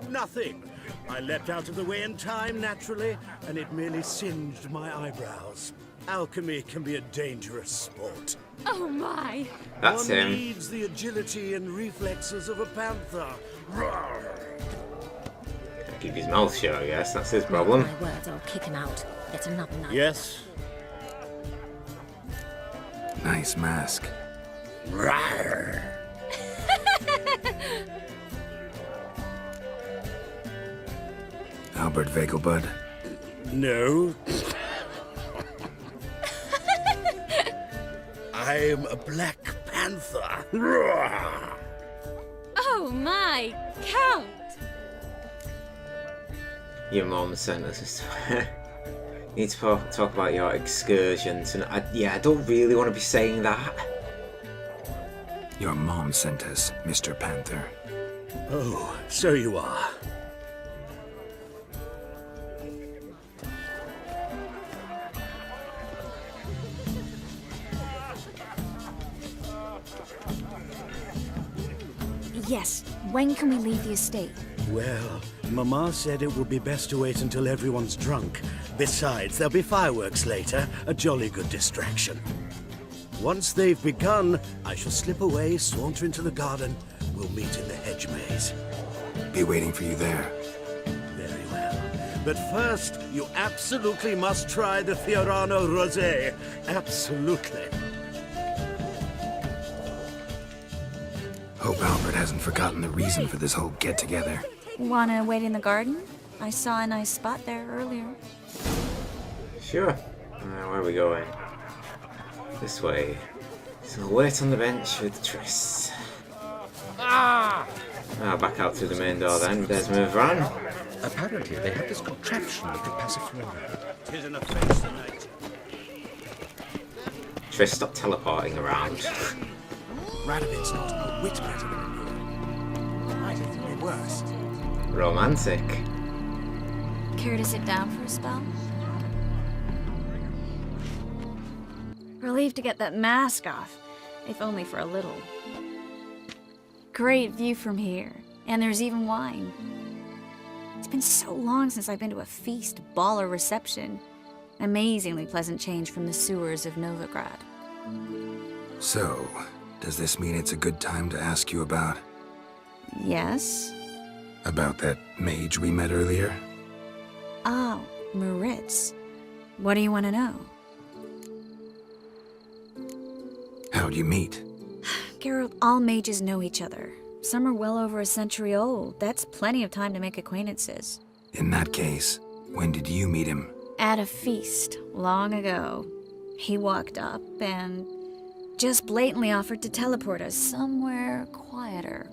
Nothing. I leapt out of the way in time, naturally, and it merely singed my eyebrows. Alchemy can be a dangerous sport. Oh my! That's One him. needs the agility and reflexes of a panther. Roar. Keep his mouth shut, I guess. That's his problem. My words, I'll kick him out. Get another knife. Yes. Nice mask. Rawr. Albert Vegelbud. No. I'm a Black Panther. Roar. Oh my, Count! Your mom sent us. Need to talk about your excursions, and I don't really want to be saying that. Your mom sent us, Mr. Panther. Oh, so you are. Yes, when can we leave the estate? Well, Mama said it would be best to wait until everyone's drunk. Besides, there'll be fireworks later, a jolly good distraction. Once they've begun, I shall slip away, saunter into the garden. We'll meet in the hedge maze. Be waiting for you there. Very well. But first, you absolutely must try the Fiorano Rosé. Absolutely. Hope Albert hasn't forgotten the reason for this whole get-together. Wanna wait in the garden? I saw a nice spot there earlier. Sure. Where are we going? This way. So wait on the bench with Triss. Back out through the main door then. There's Muvran. Apparently, they have this contraption that can pass a flora. 'Tis an offense tonight. Triss, stop teleporting around. Radovid's not a whit better than you. Might even be worse. Romantic. Care to sit down for a spell? Relieved to get that mask off, if only for a little. Great view from here, and there's even wine. It's been so long since I've been to a feast, ball, or reception. Amazingly pleasant change from the sewers of Novigrad. So, does this mean it's a good time to ask you about... Yes? About that mage we met earlier? Oh, Moritz. What do you want to know? How'd you meet? Geralt, all mages know each other. Some are well over a century old. That's plenty of time to make acquaintances. In that case, when did you meet him? At a feast, long ago. He walked up and just blatantly offered to teleport us somewhere quieter.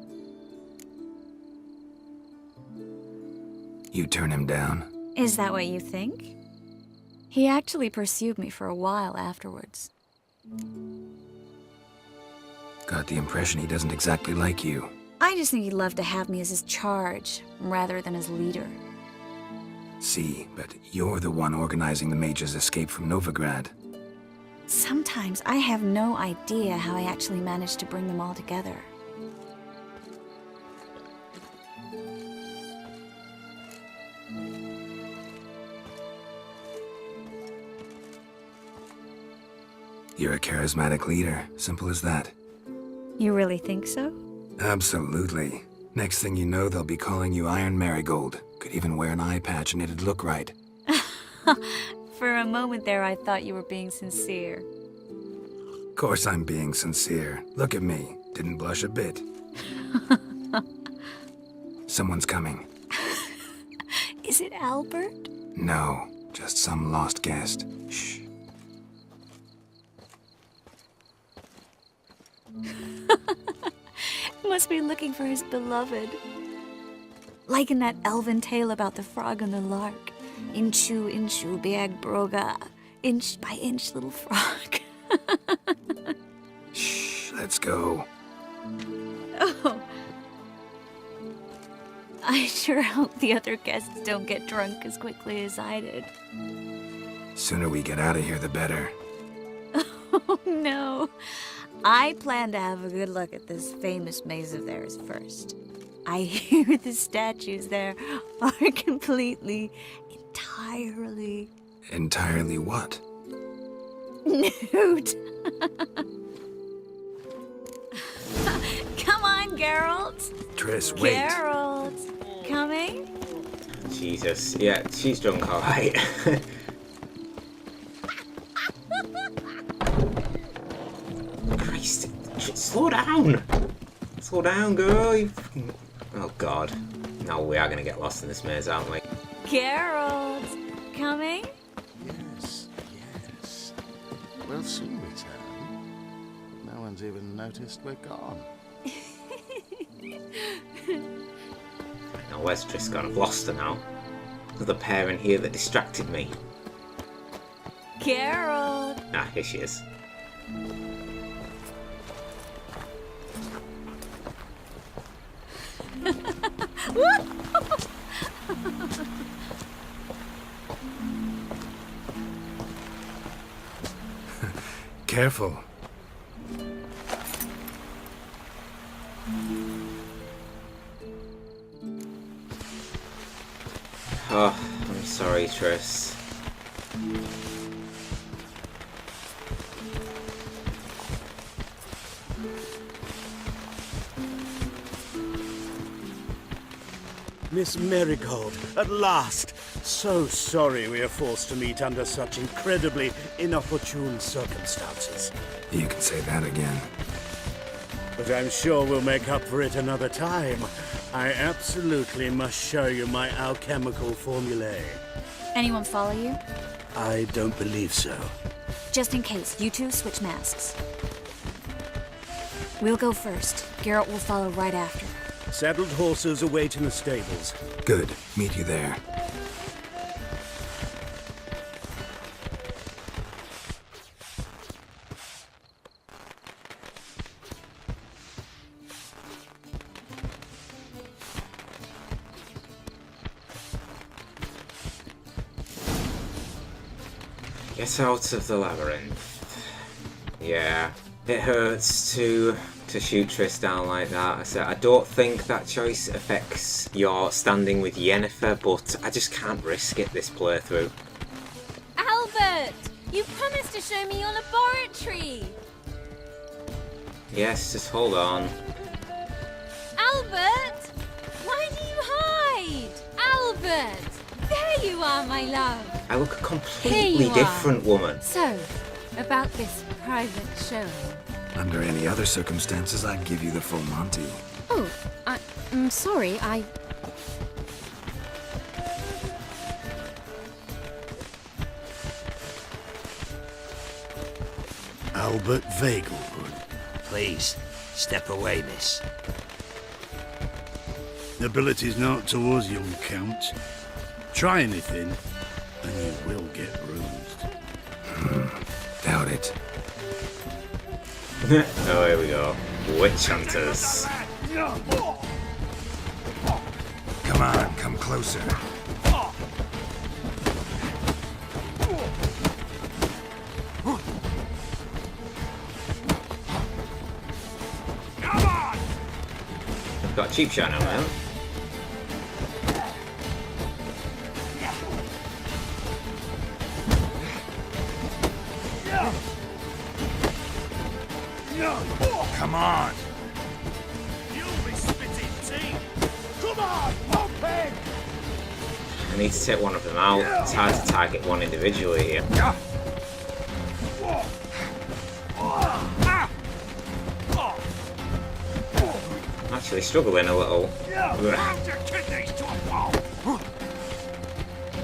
You turn him down? Is that what you think? He actually pursued me for a while afterwards. Got the impression he doesn't exactly like you. I just think he'd love to have me as his charge, rather than his leader. See, but you're the one organizing the mage's escape from Novigrad. Sometimes I have no idea how I actually managed to bring them all together. You're a charismatic leader, simple as that. You really think so? Absolutely. Next thing you know, they'll be calling you Iron Marigold. Could even wear an eye patch and it'd look right. For a moment there, I thought you were being sincere. Of course I'm being sincere. Look at me. Didn't blush a bit. Someone's coming. Is it Albert? No, just some lost guest. Shh. Must be looking for his beloved. Like in that elven tale about the frog and the lark. Inchu, inchu, biag broga. Inch by inch, little frog. Shh, let's go. Oh. I sure hope the other guests don't get drunk as quickly as I did. Sooner we get out of here, the better. Oh, no. I plan to have a good look at this famous maze of theirs first. I hear the statues there are completely, entirely... Entirely what? nude. Come on, Geralt. Triss, wait. Geralt. Coming? Jesus. Yeah, she's drunk, alright. Christ. Slow down. Slow down, girl. You fucking... Oh, God. No, we are going to get lost in this maze, aren't we? Geralt. Coming? Yes, yes. We'll soon return. No one's even noticed we're gone. Now, where's Triss gone? I've lost her now. Another pair in here that distracted me. Geralt. Ah, here she is. Careful. Oh, I'm sorry, Triss. Miss Marigold, at last! So sorry we are forced to meet under such incredibly inopportune circumstances. You can say that again. But I'm sure we'll make up for it another time. I absolutely must show you my alchemical formulae. Anyone follow you? I don't believe so. Just in case, you two switch masks. We'll go first. Geralt will follow right after. Saddled horses await in the stables. Good. Meet you there. Get out of the labyrinth. Yeah, it hurts to shoot Triss down like that. So I don't think that choice affects your standing with Yennefer, but I just can't risk it this playthrough. Albert! You promised to show me your laboratory! Yes, just hold on. Albert! Why do you hide? Albert! There you are, my love! I look a completely different woman. So, about this private showing. Under any other circumstances, I'd give you the full Monty. Oh, I'm sorry, Albert Vegelwood. Please, step away, miss. Ability's not towards young Count. Try anything, and you will get bruised. Doubt it. Oh, here we go. Witch hunters. Come on, come closer. Got a cheap shot now, man. Come on. You'll be spitting tea. Come on, open! I need to take one of them out. It's hard to target one individually here. I'm actually struggling a little. Just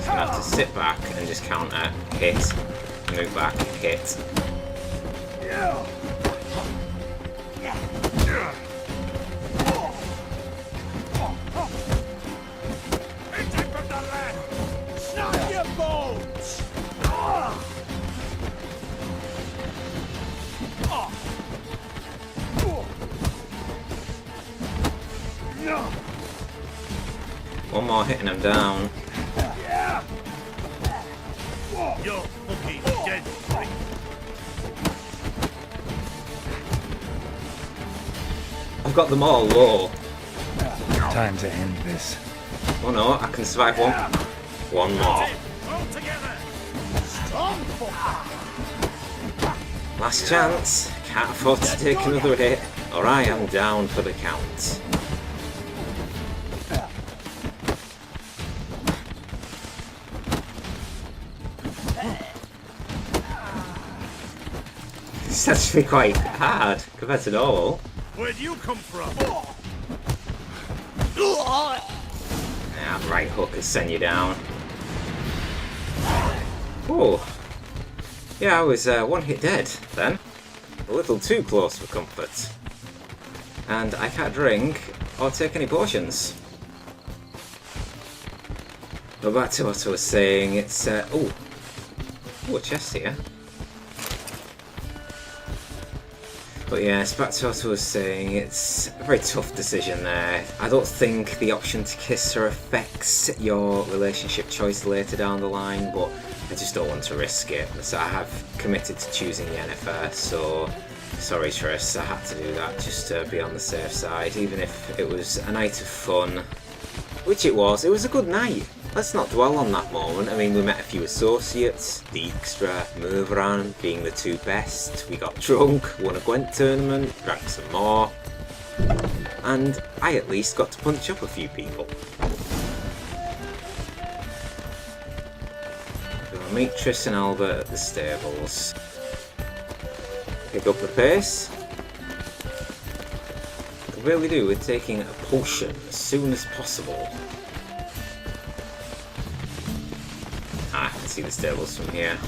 gonna have to sit back and just counter, hit, move back, hit. one more hit and I'm down. You're fucking dead. I've got them all low. Time to end this. Oh no, I can survive one. One more. Last chance. Can't afford to take another hit, or I am down for the count. It's actually quite hard compared to normal. Where'd you come from? Yeah, right hook has sent you down. Oh. Yeah, I was one hit dead then. A little too close for comfort. And I can't drink or take any potions. But back to what I was saying, it's oh, a chest here. But yeah, it's back to what I was saying, it's a very tough decision there. I don't think the option to kiss her affects your relationship choice later down the line, but I just don't want to risk it. So I have committed to choosing Yennefer, so sorry Triss, I had to do that just to be on the safe side, even if it was a night of fun. Which it was a good night. Let's not dwell on that moment. I mean, we met a few associates, Dijkstra, Murvran being the two best. We got drunk, won a Gwent tournament, drank some more. And I at least got to punch up a few people. We'll meet Triss and Albert at the stables. Pick up the pace. Could really do with taking a potion as soon as possible. I can see the stables from here.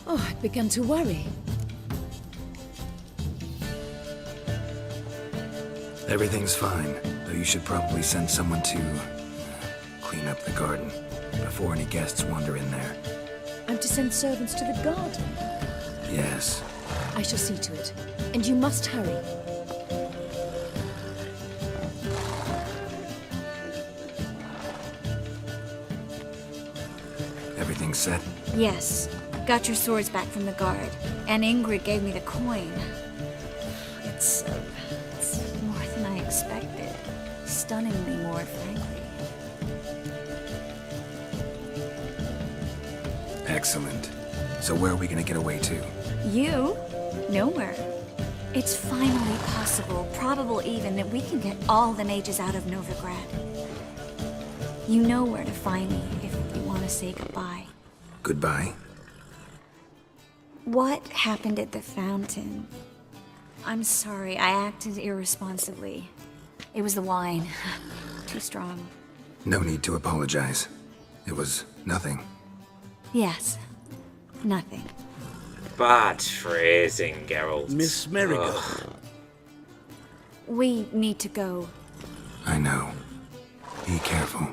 Oh, I began to worry. Everything's fine, though you should probably send someone to clean up the garden before any guests wander in there. I'm to send servants to the garden. Yes. I shall see to it. And you must hurry. Everything's set? Yes. Got your swords back from the guard. And Ingrid gave me the coin. It's more than I expected. Stunningly more, frankly. Excellent. So where are we gonna get away to? You? Nowhere. It's finally possible, probable even, that we can get all the mages out of Novigrad. You know where to find me if you want to say goodbye. Goodbye? What happened at the fountain? I'm sorry, I acted irresponsibly. It was the wine. Too strong. No need to apologize. It was nothing. Yes. Nothing. Bad phrasing, Geralt. Miss Marigold. Ugh. We need to go. I know. Be careful.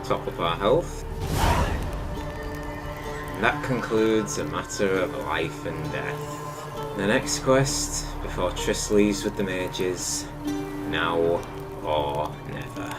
Top up our health. And that concludes a matter of life and death. The next quest, before Triss leaves with the mages, now or never.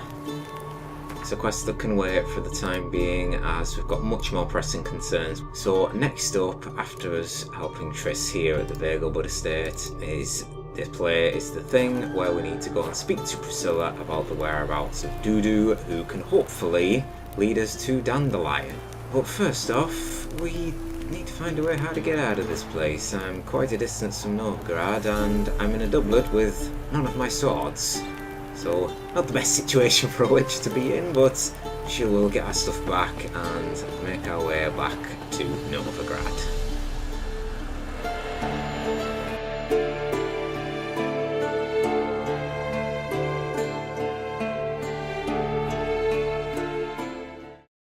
It's a quest that can wait for the time being, as we've got much more pressing concerns. So next up, after us helping Triss here at the Vegelbud estate, is this play is the thing where we need to go and speak to Priscilla about the whereabouts of Dudu, who can hopefully lead us to Dandelion. But first off, we need to find a way how to get out of this place. I'm quite a distance from Novigrad, and I'm in a doublet with none of my swords. So, not the best situation for a witch to be in, but she will get our stuff back and make our way back to Novigrad.